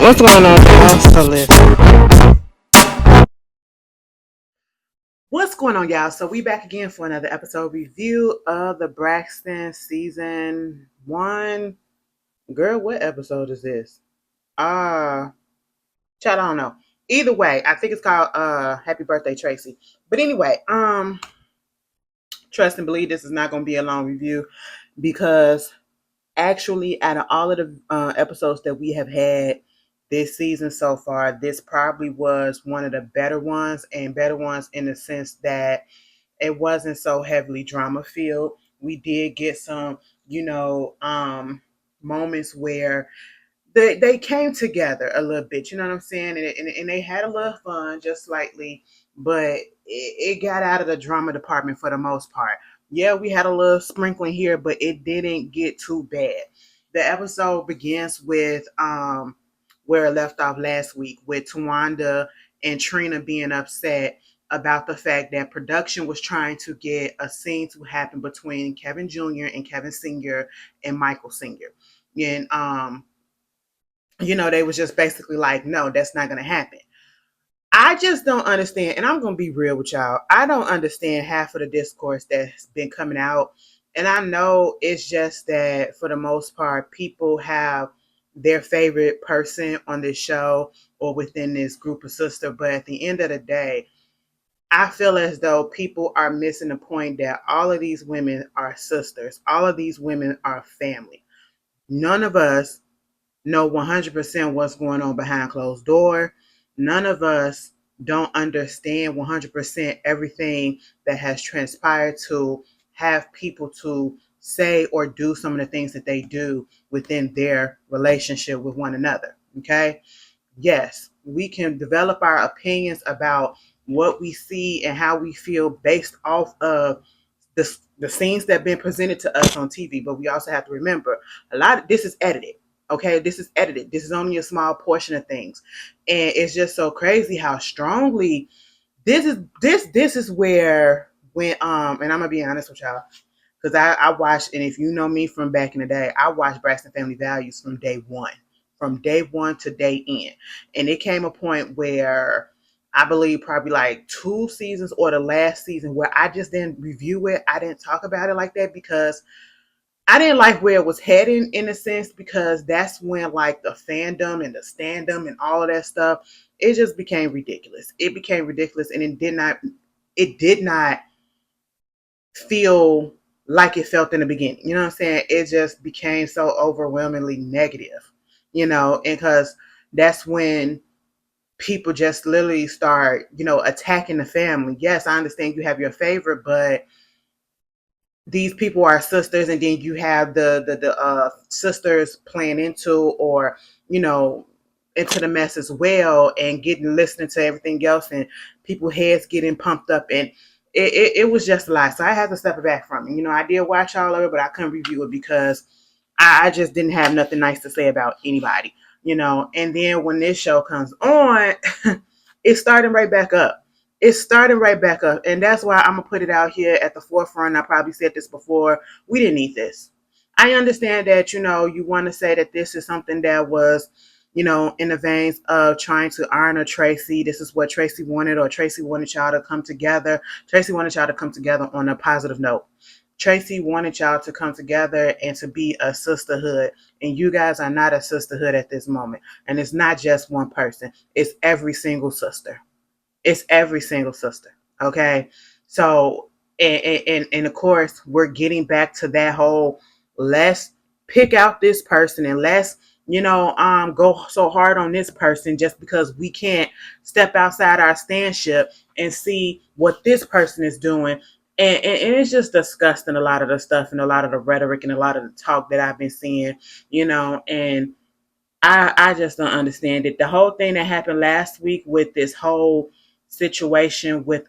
What's going on, y'all? So listen. What's going on, y'all? So we back again for another episode review of the Braxtons season one. Girl, what episode is this? Chat, I don't know. Either way, I think it's called Happy Birthday, Traci. But anyway, trust and believe this is not gonna be a long review because actually out of all of the episodes that we have had this season so far, this probably was one of the better ones, and better ones in the sense that it wasn't so heavily drama filled. We did get some, moments where they came together a little bit, you know what I'm saying? And they had a little fun, just slightly, but it got out of the drama department for the most part. Yeah, we had a little sprinkling here, but it didn't get too bad. The episode begins with where it left off last week, with Tawanda and Trina being upset about the fact that production was trying to get a scene to happen between Kevin Jr. and Kevin Sr. and Michael Sr. And they was just basically like, no, that's not gonna happen. I just don't understand, and I'm gonna be real with y'all. I don't understand half of the discourse that's been coming out. And I know it's just that for the most part, people have their favorite person on this show or within this group of sisters. But at the end of the day, I feel as though people are missing the point that all of these women are sisters. All of these women are family. None of us know 100% what's going on behind closed door. None of us don't understand 100% everything that has transpired to have people to say or do some of the things that they do within their relationship with one another. Okay. Yes, we can develop our opinions about what we see and how we feel based off of the scenes that have been presented to us on TV. But we also have to remember a lot of this is edited. Okay, this is edited. This is only a small portion of things, and it's just so crazy how strongly this is where when and I'm gonna be honest with y'all because I watched, and if you know me from back in the day, I watched Braxton Family Values from day one to day end, and it came a point where I believe probably like 2 seasons or the last season where I just didn't review it. I didn't talk about it like that because I didn't like where it was heading in a sense, because that's when like the fandom and the standum and all of that stuff, it just became ridiculous. It became ridiculous, and it did not feel like it felt in the beginning. You know what I'm saying? It just became so overwhelmingly negative, and because that's when people just literally start, attacking the family. Yes, I understand you have your favorite, but these people are sisters, and then you have the sisters playing into, or you know into the mess as well, and getting listening to everything else, and people heads getting pumped up, and it was just a lot. So I had to step it back from it. I did watch all of it, but I couldn't review it because I just didn't have nothing nice to say about anybody. And then when this show comes on, it's starting right back up. It's starting right back up. And that's why I'm going to put it out here at the forefront. I probably said this before. We didn't need this. I understand that, you want to say that this is something that was, in the veins of trying to honor Traci. This is what Traci wanted, or Traci wanted y'all to come together. Traci wanted y'all to come together on a positive note. Traci wanted y'all to come together and to be a sisterhood. And you guys are not a sisterhood at this moment. And it's not just one person. It's every single sister. It's every single sister. Okay. So, and of course, we're getting back to that whole, let's pick out this person, and let's, go so hard on this person just because we can't step outside our standship and see what this person is doing. And it's just disgusting, a lot of the stuff and a lot of the rhetoric and a lot of the talk that I've been seeing, and I just don't understand it. The whole thing that happened last week with this whole situation with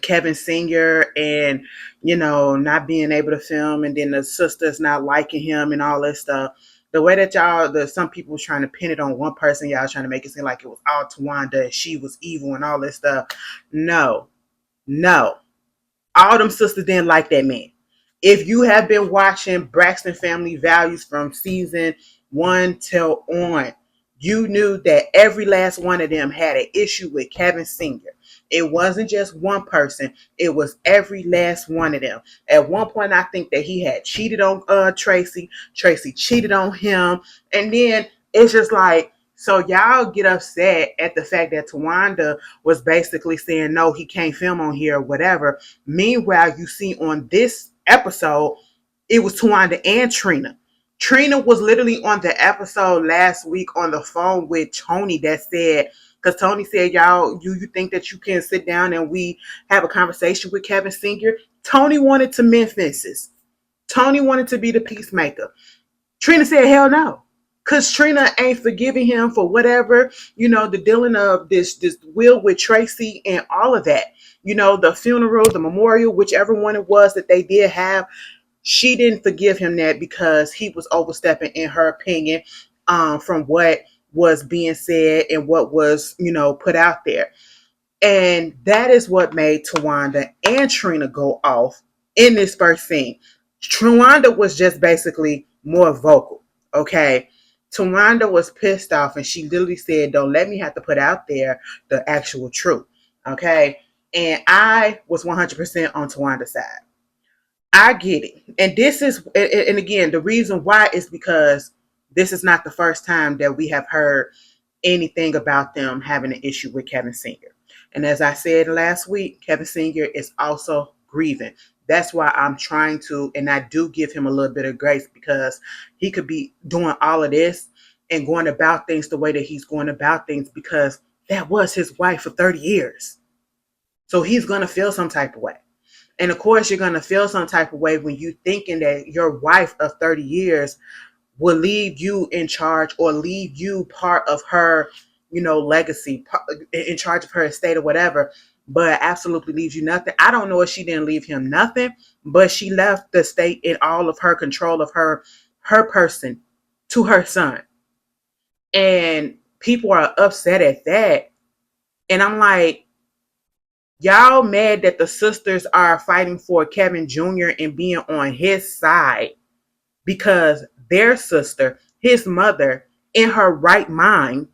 Kevin Sr. and not being able to film, and then the sisters not liking him and all this stuff. The way that some people was trying to pin it on one person, y'all trying to make it seem like it was all Tawanda and she was evil and all this stuff. No, no. All them sisters didn't like that man. If you have been watching Braxton Family Values from season 1 till on, You knew that every last one of them had an issue with Kevin Sr. It wasn't just one person, it was every last one of them. At one point, I think that he had cheated on Traci. Traci cheated on him. And then it's just like, so y'all get upset at the fact that Tawanda was basically saying, no, he can't film on here or whatever. Meanwhile, you see on this episode, it was Tawanda and Trina. Trina was literally on the episode last week on the phone with Tony that said, because Tony said, y'all, you think that you can sit down and we have a conversation with Kevin Sr.? Tony wanted to mend fences. Tony wanted to be the peacemaker. Trina said, hell no. Because Trina ain't forgiving him for whatever, the dealing of this will with Traci and all of that. The funeral, the memorial, whichever one it was that they did have, she didn't forgive him that because he was overstepping, in her opinion, from what was being said and what was, put out there. And that is what made Tawanda and Trina go off in this first scene. Tawanda was just basically more vocal, okay? Tawanda was pissed off and she literally said, don't let me have to put out there the actual truth, okay? And I was 100% on Tawanda's side. I get it. And this is, and again, the reason why is because this is not the first time that we have heard anything about them having an issue with Kevin Sr. And as I said last week, Kevin Sr. is also grieving. That's why I'm trying to, and I do give him a little bit of grace because he could be doing all of this and going about things the way that he's going about things because that was his wife for 30 years. So he's going to feel some type of way. And of course, you're going to feel some type of way when you thinking that your wife of 30 years will leave you in charge or leave you part of her, legacy, in charge of her estate or whatever, but absolutely leaves you nothing. I don't know if she didn't leave him nothing, but she left the state in all of her control of her person to her son. And people are upset at that. And I'm like, y'all mad that the sisters are fighting for Kevin Jr. and being on his side because their sister, his mother, in her right mind,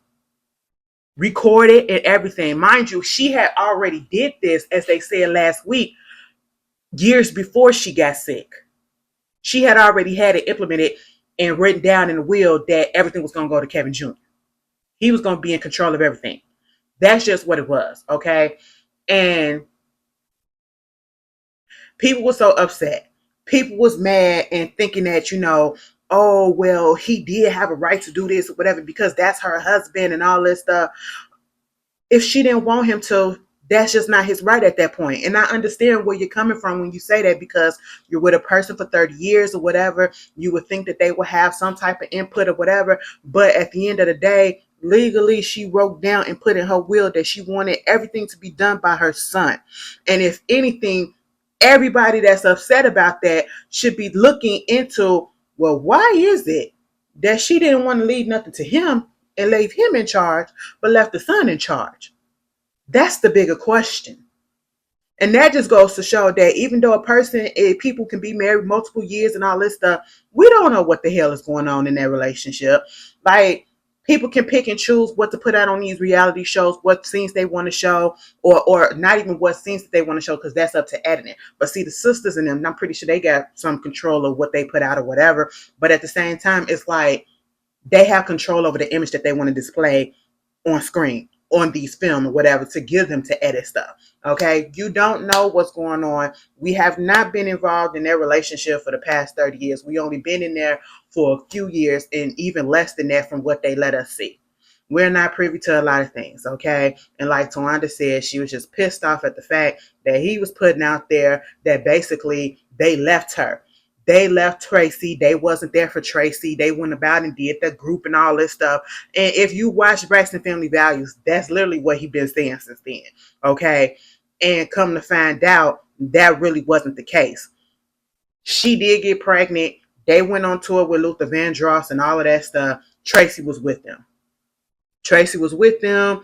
recorded and everything. Mind you, she had already did this, as they said last week, years before she got sick. She had already had it implemented and written down in the will that everything was going to go to Kevin Jr. He was going to be in control of everything. That's just what it was, okay? And people were so upset. People was mad and thinking that, oh, well, he did have a right to do this or whatever because that's her husband and all this stuff. If she didn't want him to, that's just not his right at that point. And I understand where you're coming from when you say that because you're with a person for 30 years or whatever. You would think that they would have some type of input or whatever. But at the end of the day, legally, she wrote down and put in her will that she wanted everything to be done by her son. And if anything, everybody that's upset about that should be looking into, well, why is it that she didn't want to leave nothing to him and leave him in charge, but left the son in charge? That's the bigger question. And that just goes to show that even though people can be married multiple years and all this stuff, we don't know what the hell is going on in that relationship. Like, people can pick and choose what to put out on these reality shows, what scenes they want to show, or not even what scenes that they want to show, because that's up to editing. But see, the sisters in them, I'm pretty sure they got some control of what they put out or whatever. But at the same time, it's like they have control over the image that they want to display on screen, on these film or whatever, to give them to edit stuff. Okay, you don't know what's going on. We have not been involved in their relationship for the past 30 years. We only been in there for a few years, and even less than that from what they let us see. We're not privy to a lot of things, okay? And like Tawanda said, she was just pissed off at the fact that he was putting out there that basically they left her. They left Traci. They wasn't there for Traci. They went about and did the group and all this stuff. And if you watch Braxton Family Values, that's literally what he's been saying since then. Okay. And come to find out, that really wasn't the case. She did get pregnant. They went on tour with Luther Vandross and all of that stuff. Traci was with them. Traci was with them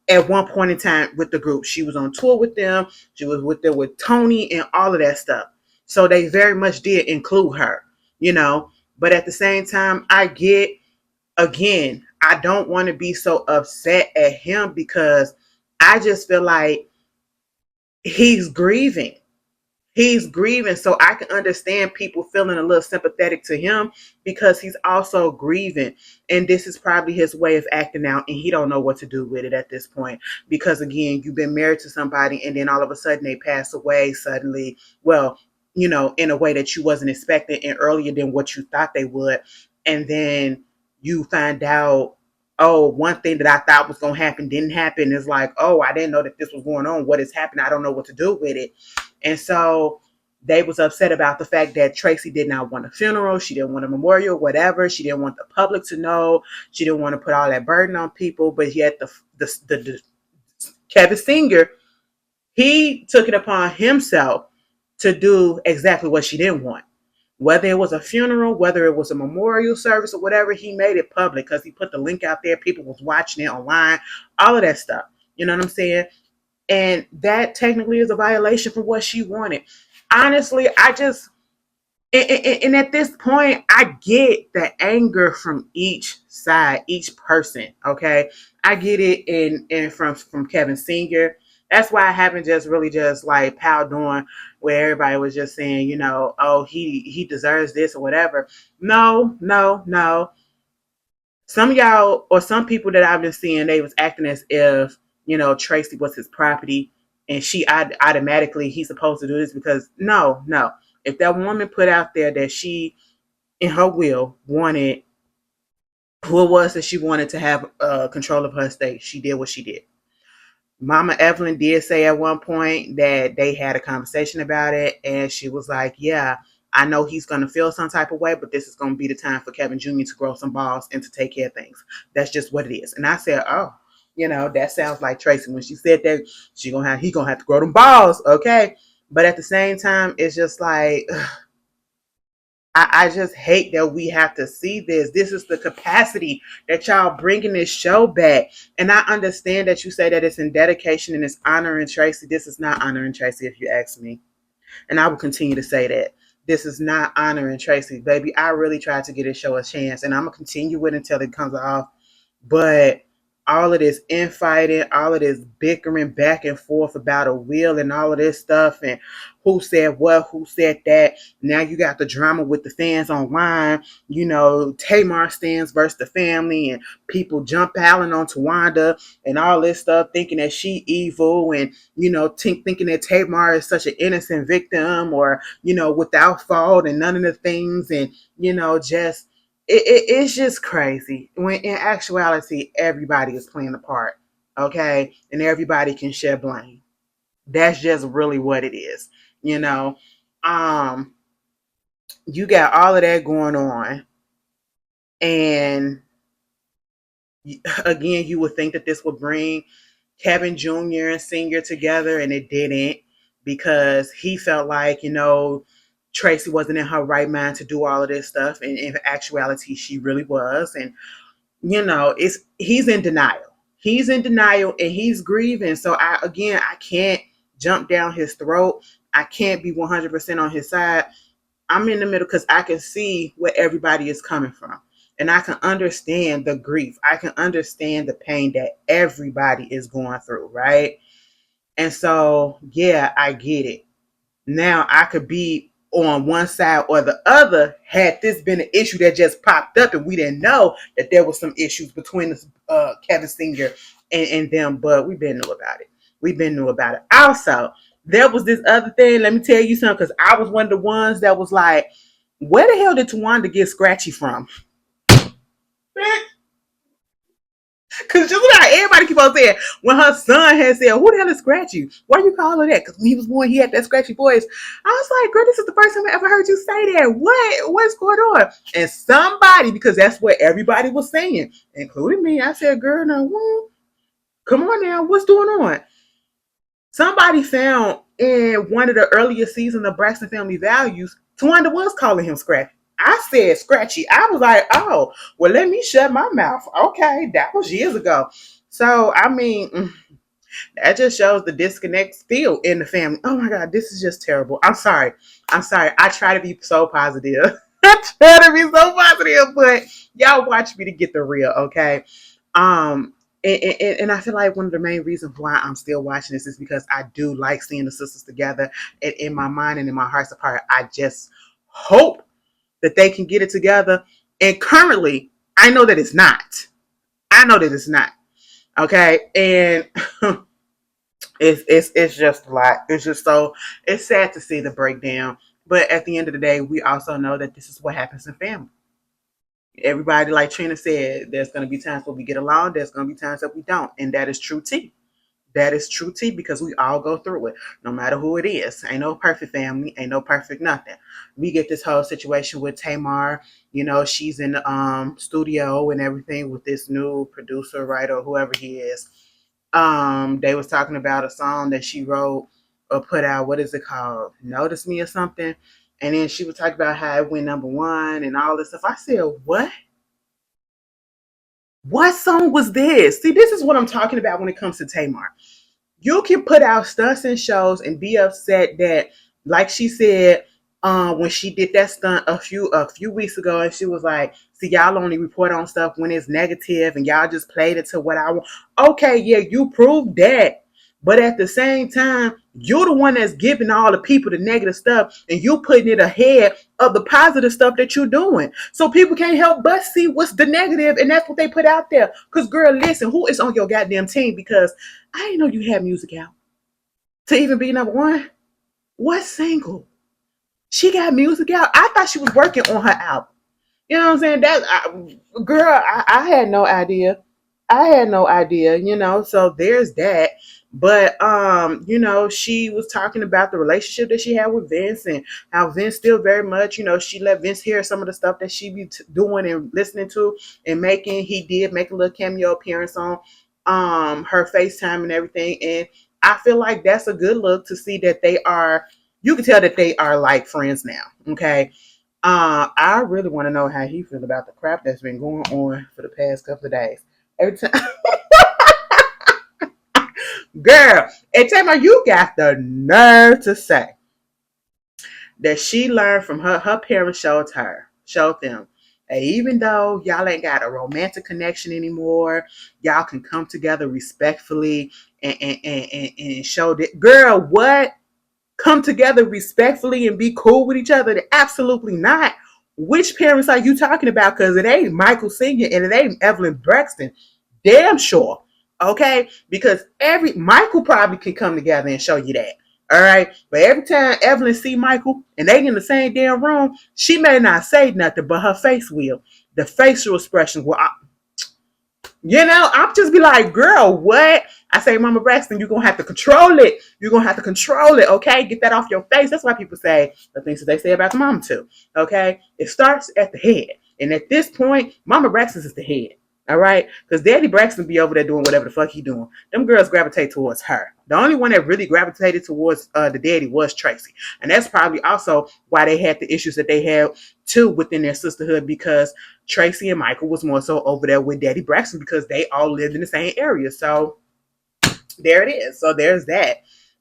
at one point in time with the group. She was on tour with them. She was with them with Tony and all of that stuff. So they very much did include her, But at the same time, I get again, I don't want to be so upset at him because I just feel like he's grieving. He's grieving, so I can understand people feeling a little sympathetic to him because he's also grieving, and this is probably his way of acting out, and he don't know what to do with it at this point. Because again, you've been married to somebody, and then all of a sudden they pass away suddenly. Well, in a way that you wasn't expecting, and earlier than what you thought they would, and then you find out, oh, one thing that I thought was going to happen didn't happen. It's like, oh, I didn't know that this was going on. What has happened? I don't know what to do with it. And so they was upset about the fact that Traci did not want a funeral. She didn't want a memorial, whatever. She didn't want the public to know. She didn't want to put all that burden on people. But yet the Kevin Singer, he took it upon himself to do exactly what she didn't want. Whether it was a funeral, whether it was a memorial service or whatever, he made it public because he put the link out there. People was watching it online, all of that stuff. You know what I'm saying? And that technically is a violation for what she wanted. Honestly, I just and at this point, I get the anger from each side, each person. Okay, I get it in from Kevin Senior. That's why I haven't just really just like piled on where everybody was just saying, oh, he deserves this or whatever. No, no, no. Some of y'all or some people that I've been seeing, they was acting as if Traci was his property, and she automatically he's supposed to do this because no, no. If that woman put out there that she in her will wanted who it was that she wanted to have control of her estate, she did what she did. Mama Evelyn did say at one point that they had a conversation about it, and she was like, yeah, I know he's going to feel some type of way, but this is going to be the time for Kevin Jr. to grow some balls and to take care of things. That's just what it is. And I said, oh, that sounds like Traci. When she said that, he gonna have to grow them balls, okay? But at the same time, it's just like, I just hate that we have to see this. This is the capacity that y'all bringing this show back. And I understand that you say that it's in dedication and it's honoring Traci. This is not honoring Traci, if you ask me. And I will continue to say that. This is not honoring Traci. Baby, I really tried to get this show a chance. And I'm going to continue it until it comes off. But all of this infighting, all of this bickering back and forth about a will and all of this stuff and who said what, who said that. Now you got the drama with the fans online, Tamar stands versus the family and people jump piling on Tawanda and all this stuff thinking that she evil and, thinking that Tamar is such an innocent victim or, without fault and none of the things and, just it's just crazy when in actuality everybody is playing a part, okay, and everybody can share blame. That's just really what it is. you know um you got all of that going on, and again, you would think that this would bring Kevin Jr. and Senior together, and it didn't, because he felt like Traci wasn't in her right mind to do all of this stuff, and in actuality she really was. And it's he's in denial. He's in denial and he's grieving. So I can't jump down his throat. I can't be 100% on his side. I'm in the middle because I can see where everybody is coming from. And I can understand the grief. I can understand the pain that everybody is going through, right? And so, yeah, I get it. Now I could be on one side or the other had this been an issue that just popped up and we didn't know that there was some issues between Kevin Singer and them, but we've been knew about it. We've been knew about it. Also, there was this other thing. Let me tell you something, because I was one of the ones that was like, where the hell did Tawanda get Scratchy from? Because just like everybody keep on saying, when her son had said, who the hell is Scratchy? Why you call her that? Because when he was born, he had that scratchy voice. I was like, girl, this is the first time I ever heard you say that. What's going on? And somebody, because that's what everybody was saying, including me, I said, girl, now, come on now, what's going on? Somebody found in one of the earlier seasons of Braxton Family Values, Tawanda was calling him Scratchy. I said Scratchy. I was like, oh, well, let me shut my mouth. Okay, that was years ago. So, I mean, that just shows the disconnect still in the family. Oh my God, this is just terrible. I'm sorry. I try to be so positive. trying to be so positive, but y'all watch me to get the real, okay? Um, and I feel like one of the main reasons why I'm still watching this is because I do like seeing the sisters together. And in my mind and in my heart's apart, I just hope that they can get it together. And currently, I know that it's not. I know that it's not. Okay, and it's just a lot. It's just so it's sad to see the breakdown. But at the end of the day, we also know that this is what happens in family. Everybody, like Trina said, there's going to be times where we get along. There's going to be times that we don't, and that is true tea. That is true tea because we all go through it, no matter who it is. Ain't no perfect family, ain't no perfect nothing. We get this whole situation with Tamar. You know, she's in the studio and everything with this new producer, writer, whoever he is. They was talking about a song that she wrote or put out. What is it called? Notice Me or something. And then she was talking about how it went number one and all this stuff. I said, what? What song was this? See, this is what I'm talking about when it comes to Tamar. You can put out stunts and shows and be upset that, like she said, when she did that stunt a few weeks ago, and she was like, "See, y'all only report on stuff when it's negative, and y'all just played it to what I want." Okay, yeah, you proved that, but at the same time, you're the one that's giving all the people the negative stuff, and you putting it ahead of the positive stuff that you're doing. So people can't help but see what's the negative, and that's what they put out there. Cause girl, listen, who is on your goddamn team? Because I didn't know you had music out to even be number one. What single? She got music out. I thought she was working on her album. You know what I'm saying? Girl, I had no idea. I had no idea, so there's that. But she was talking about the relationship that she had with Vince and how Vince still very much, she let Vince hear some of the stuff that she be doing and listening to and making. He did make a little cameo appearance on her FaceTime and everything. And I feel like that's a good look to see that they are, you can tell that they are like friends now. Okay. I really want to know how he feels about the crap that's been going on for the past couple of days. Every time, girl, and Tamar, you got the nerve to say that she learned from her parents showed them. And even though y'all ain't got a romantic connection anymore, y'all can come together respectfully and show that. Girl, what? Come together respectfully and be cool with each other? Absolutely not. Which parents are you talking about? Because it ain't Michael Sr. and it ain't Evelyn Braxton. Damn sure. Okay? Because every Michael probably can come together and show you that. All right. But every time Evelyn see Michael and they in the same damn room, she may not say nothing, but her face will. The facial expressions will. I'm just be like, girl, what? I say, Mama Braxton, you're going to have to control it. You're going to have to control it, okay? Get that off your face. That's why people say the things that they say about the mom, too, okay? It starts at the head. And at this point, Mama Braxton is the head, all right? Because Daddy Braxton be over there doing whatever the fuck he doing. Them girls gravitate towards her. The only one that really gravitated towards the daddy was Traci. And that's probably also why they had the issues that they had, too, within their sisterhood, because Traci and Michael was more so over there with Daddy Braxton because they all lived in the same area. So there it is. So there's that.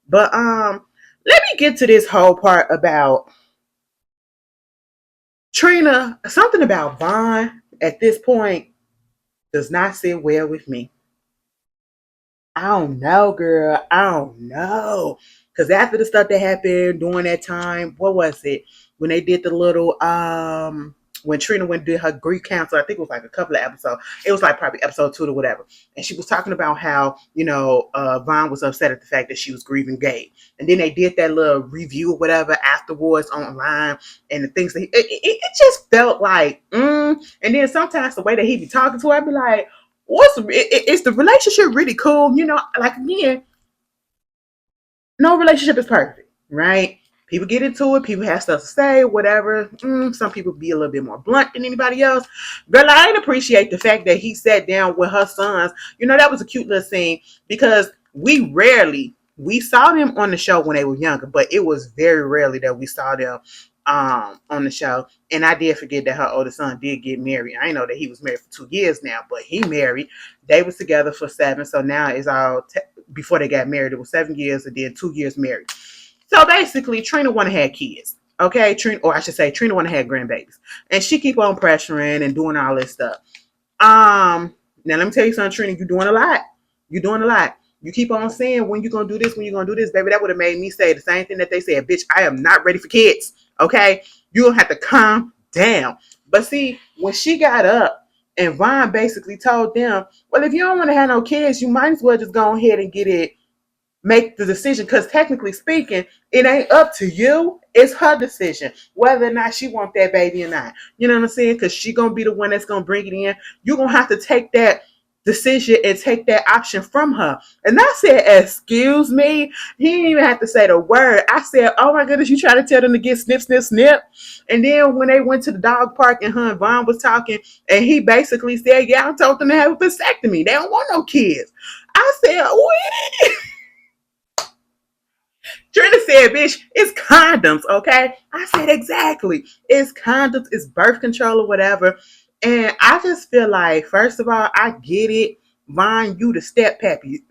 But let me get to this whole part about Trina. Something about Vaughn at this point does not sit well with me. I don't know, girl. I don't know. Because after the stuff that happened during that time, what was it? When they did the little when Trina went and did her grief council, I think it was like a couple of episodes. It was like probably episode 2 or whatever. And she was talking about how, Vaughn was upset at the fact that she was grieving gay. And then they did that little review or whatever afterwards online, and the things that it just felt like, And then sometimes the way that he be talking to her, I'd be like, is the relationship really cool? Like, again, no relationship is perfect, right? People get into it. People have stuff to say, whatever. Some people be a little bit more blunt than anybody else. But I didn't appreciate the fact that he sat down with her sons. That was a cute little scene because we saw them on the show when they were younger, but it was very rarely that we saw them on the show. And I did forget that her oldest son did get married. I know that he was married for 2 years now, but he married. They was together for 7, so now it's all before they got married. It was 7 years and then 2 years married. So basically, Trina wanted to have kids. Okay, Trina, or I should say, Trina wanna have grandbabies, and she keep on pressuring and doing all this stuff. Now let me tell you something, Trina. You're doing a lot. You're doing a lot. You keep on saying when you're gonna do this, when you're gonna do this, baby. That would have made me say the same thing that they said. Bitch, I am not ready for kids. Okay, you're gonna have to calm down. But see, when she got up and Vaughn basically told them, well, if you don't want to have no kids, you might as well just go ahead and get it, make the decision, because technically speaking, it ain't up to you. It's her decision whether or not she want that baby or not. You know what I'm saying? Because she gonna be the one that's gonna bring it in. You're gonna have to take that decision and take that option from her. And I said, excuse me. He didn't even have to say the word. I said, oh my goodness, you try to tell them to get snip, snip, snip. And then when they went to the dog park and her and Vaughn was talking, and he basically said, yeah, I told them to have a vasectomy. They don't want no kids. I said, what? Trina said, bitch, it's condoms, okay? I said, exactly. It's condoms, it's birth control or whatever. And I just feel like, first of all, I get it. Vaughn, you the step pappy,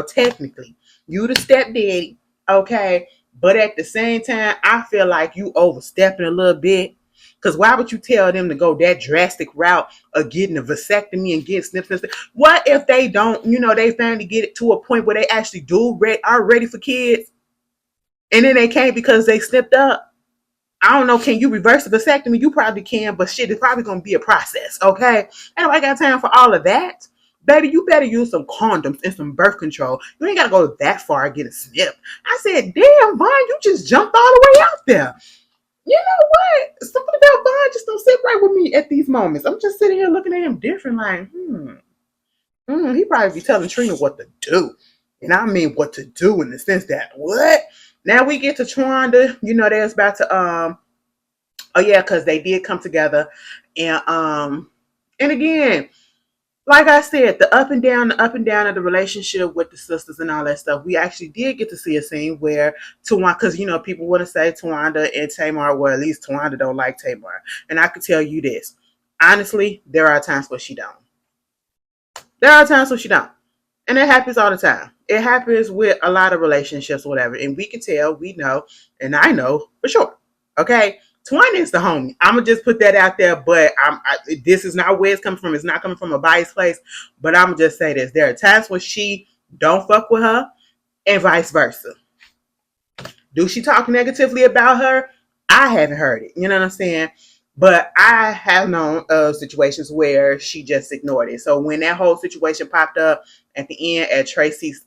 technically. You the step daddy, okay? But at the same time, I feel like you overstepping a little bit. Because why would you tell them to go that drastic route of getting a vasectomy and getting snips? What if they don't, they finally get it to a point where they actually are ready for kids? And then they can't because they slipped up. I don't know. Can you reverse the vasectomy? You probably can, but shit, it's probably gonna be a process. Okay, ain't nobody got time for all of that. Baby, you better use some condoms and some birth control. You ain't gotta go that far and get a snip. I said, damn, Vaughn, you just jumped all the way out there. You know what? Something about Vaughn just don't sit right with me at these moments. I'm just sitting here looking at him different, like, he probably be telling Trina what to do. And I mean what to do in the sense that what? Now we get to Twanda, they was about to oh yeah, because they did come together. And again, like I said, the up and down of the relationship with the sisters and all that stuff. We actually did get to see a scene where Tawanda, because people want to say Tawanda and Tamar, well, at least Tawanda don't like Tamar. And I could tell you this. Honestly, there are times where she don't. There are times when she don't. And it happens all the time. It happens with a lot of relationships, whatever. And we can tell, we know, and I know for sure. Okay? Twine is the homie. I'm going to just put that out there, but this is not where it's coming from. It's not coming from a biased place. But I'm going to just say this. There are times when she don't fuck with her and vice versa. Do she talk negatively about her? I haven't heard it. You know what I'm saying? But I have known of situations where she just ignored it. So when that whole situation popped up at the end at Traci's,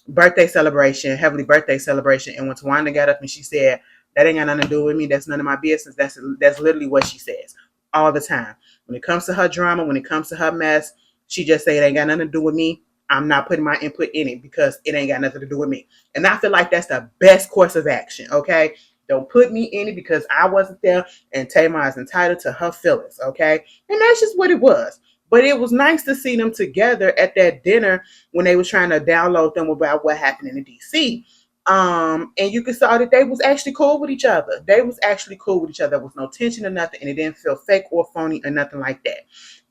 birthday celebration, heavily birthday celebration, and when Tawanda got up and she said, "That ain't got nothing to do with me. That's none of my business." That's literally what she says all the time. When it comes to her drama, when it comes to her mess, she just say it ain't got nothing to do with me. I'm not putting my input in it because it ain't got nothing to do with me. And I feel like that's the best course of action. Okay. Don't put me in it because I wasn't there, and Tamar is entitled to her feelings, okay? And that's just what it was. But it was nice to see them together at that dinner when they was trying to download them about what happened in the DC. And you could saw that they was actually cool with each other. They was actually cool with each other. There was no tension or nothing, and it didn't feel fake or phony or nothing like that.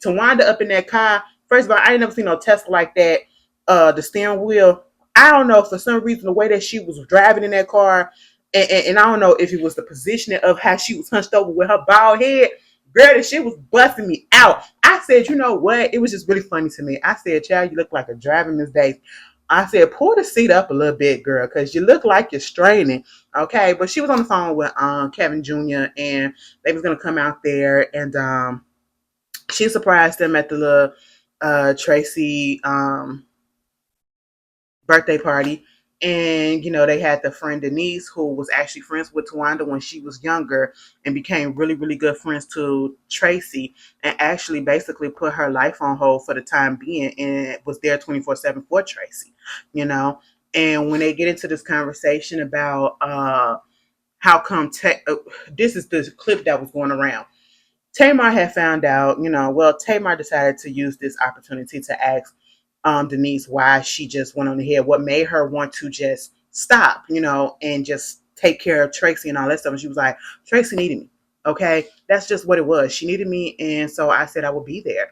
Tawanda up in that car, first of all, I ain't never seen no Tesla like that. The steering wheel, I don't know, for some reason, the way that she was driving in that car, and I don't know if it was the positioning of how she was hunched over with her bald head. Girl, that shit was busting me out. I said, you know what? It was just really funny to me. I said, child, you look like a driving Miss Daisy. I said, pull the seat up a little bit, girl, because you look like you're straining. Okay. But she was on the phone with Kevin Jr. and they was gonna come out there, and she surprised them at the little Traci birthday party. And they had the friend Denise, who was actually friends with Tawanda when she was younger, and became really, really good friends to Traci, and actually basically put her life on hold for the time being, and was there 24/7 for Traci. And when they get into this conversation about how come this is the clip that was going around. Tamar had found out, Tamar decided to use this opportunity to ask Denise why she just went on ahead, what made her want to just stop, and just take care of Traci and all that stuff. And she was like, Traci needed me. Okay. That's just what it was. She needed me. And so I said I would be there.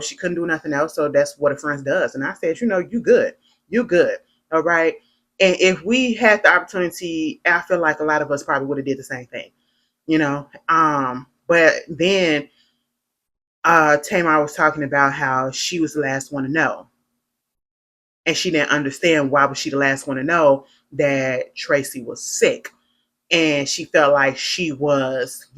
She couldn't do nothing else. So that's what a friend does. And I said, you good. You good. All right. And if we had the opportunity, I feel like a lot of us probably would have did the same thing, you know. But then Tamar was talking about how she was the last one to know, and she didn't understand why was she the last one to know that Traci was sick, and she felt like she was,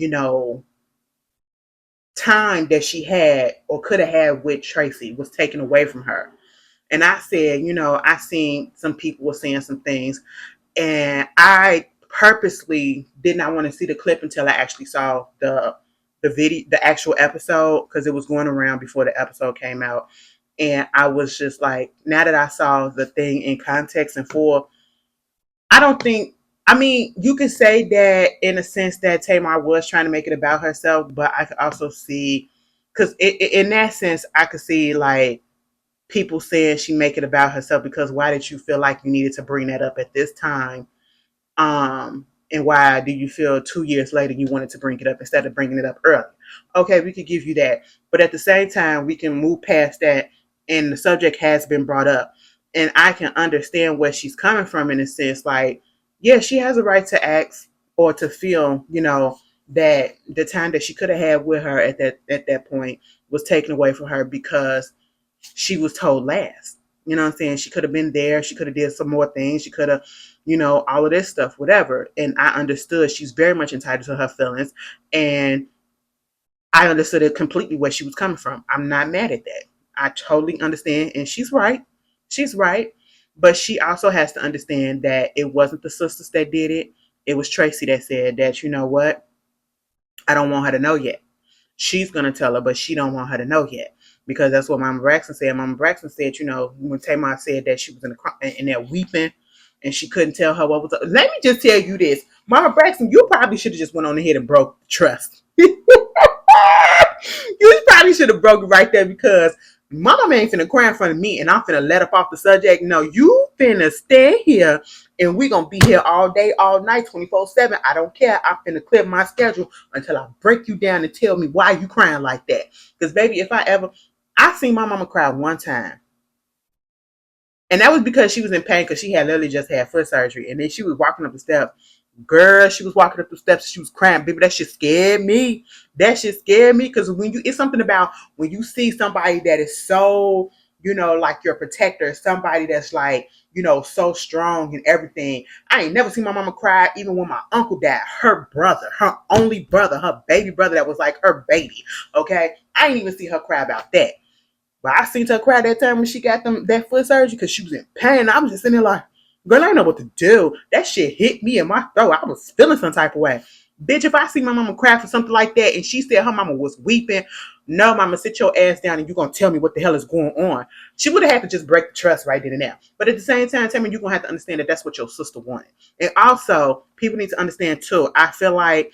time that she had or could have had with Traci was taken away from her. And I said, I seen some people were saying some things, and I purposely did not want to see the clip until I actually saw the video, the actual episode, because it was going around before the episode came out. And I was just like, now that I saw the thing in context and full, I don't think. I mean, you could say that in a sense that Tamar was trying to make it about herself, but I could also see, because in that sense, I could see like people saying she make it about herself because why did you feel like you needed to bring that up at this time, and why do you feel 2 years later you wanted to bring it up instead of bringing it up early? Okay, we could give you that, but at the same time we can move past that, and the subject has been brought up, and I can understand where she's coming from in a sense. Like, yeah, she has a right to ask or to feel, that the time that she could have had with her at that point was taken away from her because she was told last. You know what I'm saying? She could have been there. She could have did some more things. She could have, all of this stuff, whatever. And I understood she's very much entitled to her feelings. And I understood it completely where she was coming from. I'm not mad at that. I totally understand. And she's right. She's right. But she also has to understand that it wasn't the sisters that did it. It was Traci that said that, you know what? I don't want her to know yet. She's gonna tell her, but she don't want her to know yet because that's what Mama Braxton said. Mama Braxton said, when Tamar said that she was in there weeping and she couldn't tell her what was up. Let me just tell you this, Mama Braxton, you probably should have just went on ahead and broke the trust. You probably should have broke it right there because Mama ain't finna cry in front of me and I'm finna let up off the subject. No, you finna stay here and we gonna be here all day, all night, 24/7. I don't care. I'm finna clear my schedule until I break you down and tell me why you crying like that. Because baby, I seen my mama cry one time. And that was because she was in pain because she had literally just had foot surgery. And then she was walking up the steps. Girl, she was walking up the steps. She was crying. Baby, that shit scared me. That shit scared me because it's something about when you see somebody that is so, like your protector, somebody that's like, so strong and everything. I ain't never seen my mama cry even when my uncle died. Her brother, her only brother, her baby brother that was like her baby. Okay? I ain't even see her cry about that. But I seen her cry that time when she got that foot surgery because she was in pain. I was just sitting there like, girl, I don't know what to do. That shit hit me in my throat. I was feeling some type of way. Bitch, if I see my mama cry for something like that and she said her mama was weeping, no, mama, sit your ass down and you're going to tell me what the hell is going on. She would have had to just break the trust right then and there. But at the same time, tell me you're going to have to understand that that's what your sister wanted. And also, people need to understand too, I feel like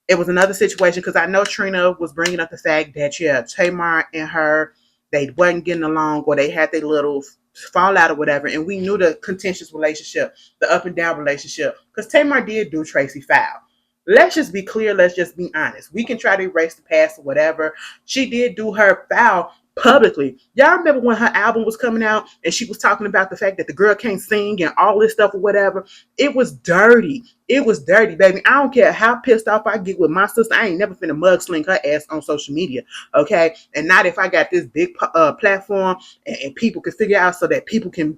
it was another situation because I know Trina was bringing up the fact that, yeah, Tamar and her, they wasn't getting along or they had their little fallout or whatever. And we knew the contentious relationship, the up and down relationship, because Tamar did do Traci foul. Let's just be clear. Let's just be honest. We can try to erase the past or whatever. She did do her foul publicly. Y'all remember when her album was coming out and she was talking about the fact that the girl can't sing and all this stuff or whatever? It was dirty. It was dirty, baby. I don't care how pissed off I get with my sister. I ain't never finna mudsling her ass on social media, okay? And not if I got this big platform and people can figure out so that people can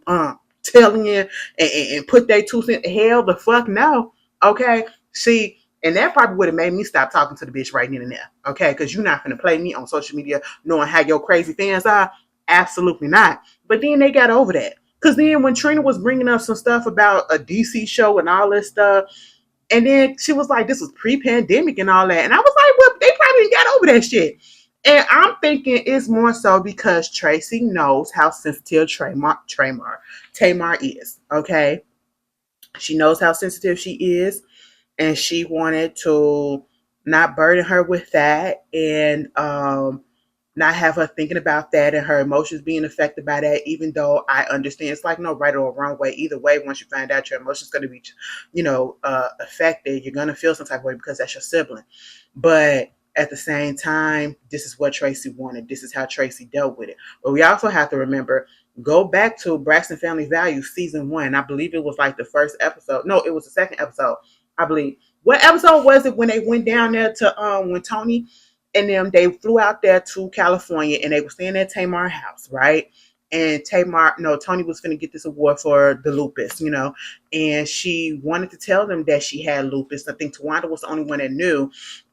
tell in and put their 2 cents. Hell the fuck no, okay? See, and that probably would have made me stop talking to the bitch right then and there, okay? Because you're not finna play me on social media knowing how your crazy fans are. Absolutely not. But then they got over that. Because then when Trina was bringing up some stuff about a DC show and all this stuff, and then she was like, this was pre-pandemic and all that. And I was like, well, they probably got over that shit. And I'm thinking it's more so because Traci knows how sensitive Tamar is, okay? She knows how sensitive she is, and she wanted to not burden her with that and not have her thinking about that and her emotions being affected by that, even though I understand it's like no right or wrong way. Either way, once you find out your emotions going to be, affected, you're going to feel some type of way because that's your sibling. But at the same time, this is what Traci wanted. This is how Traci dealt with it. But we also have to remember, go back to Braxton Family Values season 1. I believe it was like the first episode. No, it was the second episode, I believe. What episode was it when they went down there to when Tony and them, they flew out there to California and they were staying at Tamar's house, right? And Tamar, no, Tony was going to get this award for the lupus, and she wanted to tell them that she had lupus. I think Tawanda was the only one that knew.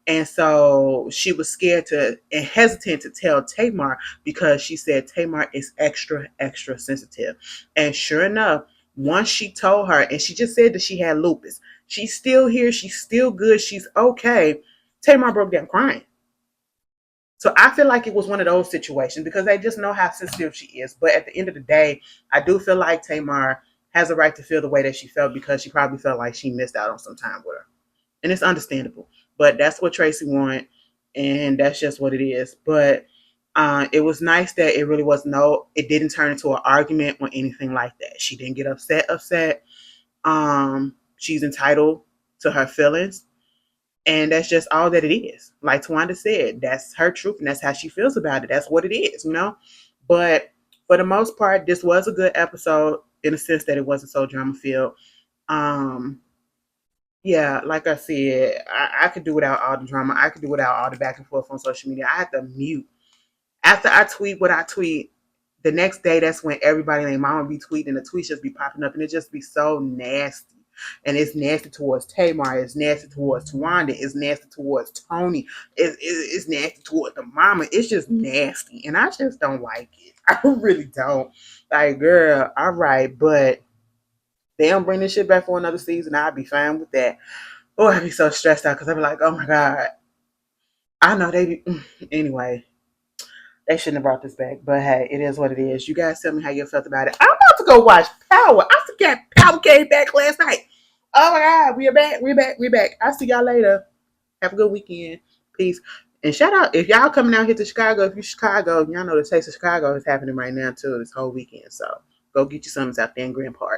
And so she was scared to and hesitant to tell Tamar because she said Tamar is extra, extra sensitive. And sure enough, once she told her, and she just said that she had lupus, she's still here, she's still good, she's okay. Tamar broke down crying. So I feel like it was one of those situations because they just know how sensitive she is. But at the end of the day, I do feel like Tamar has a right to feel the way that she felt because she probably felt like she missed out on some time with her. And it's understandable. But that's what Traci wanted, and that's just what it is. But it was nice that it didn't turn into an argument or anything like that. She didn't get upset. She's entitled to her feelings. And that's just all that it is. Like Tawanda said, that's her truth and that's how she feels about it. That's what it is. But for the most part, this was a good episode in the sense that it wasn't so drama filled. Um, yeah, like I said, I could do without all the drama. I could do without all the back and forth on social media. I had to mute. After I tweet what I tweet, the next day that's when everybody and their mama be tweeting and the tweets just be popping up and it just be so nasty. And it's nasty towards Tamar. It's nasty towards Tawanda. It's nasty towards Tony. It's nasty towards the mama. It's just nasty. And I just don't like it. I really don't. Like, girl, all right. But they don't bring this shit back for another season. I'd be fine with that. Oh, I'd be so stressed out because I'd be like, oh my God. I know they be. Anyway, they shouldn't have brought this back. But hey, it is what it is. You guys tell me how you felt about it. I'm about to go watch Power. I forgot Power came back last night. Oh my God, we are back. We're back. We're back. I'll see y'all later. Have a good weekend. Peace. And shout out if y'all coming out here to Chicago. If you're Chicago, y'all know the Taste of Chicago is happening right now too this whole weekend. So go get you something out there in Grand Park.